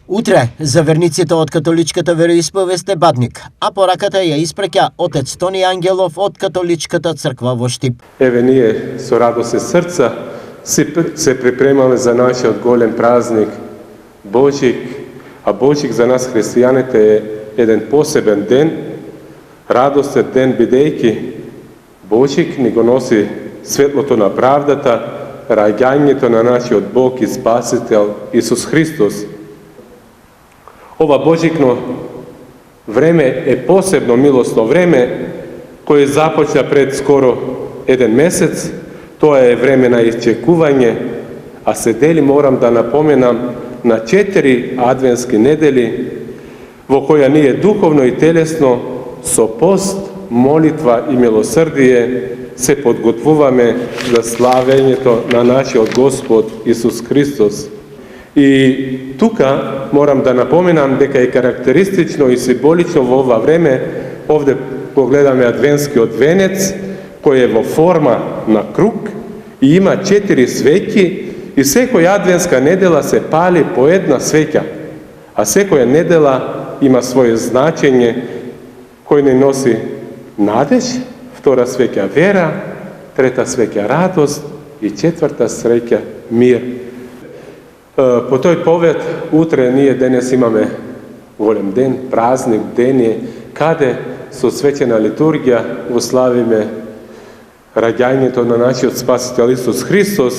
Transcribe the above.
Утре за верниците од католичката вероисповест е Бадник, а пораката ја испраќа отец Тони Ангелов од католичката црква во Штип. Еве ние со радост и срца се припремаме за нашиот голем празник Божик, а Божик за нас христијаните е еден посебен ден, радостен ден бидејќи Божик ни го носи светлото на правдата, раѓањето на нашиот Бог и Спасител Исус Христос. Ова Божикно време е посебно милосно време, кое започна пред скоро еден месец. Тоа е време на исчекување, а се дели, морам да напоменам, на 4 адвентски недели, во која ние духовно и телесно со пост, молитва и милосрдие се подготвуваме за славењето на нашиот Господ Исус Христос. И тука морам да напоменам дека е карактеристично и символично во ова време, овде погледаме адвентскиот венец, кој е во форма на круг и има 4 свеќи, и секоја адвентска недела се пали по една свеќа, а секоја недела има своје значење кој не носи надеж, втора свеќа вера, трета свеќа радост и четврта свеќа мир. По тој повод, утре ние денес имаме голем ден, празник, ден каде со свеќена литургија го славиме раѓањето на нашиот Спасител Исус Христос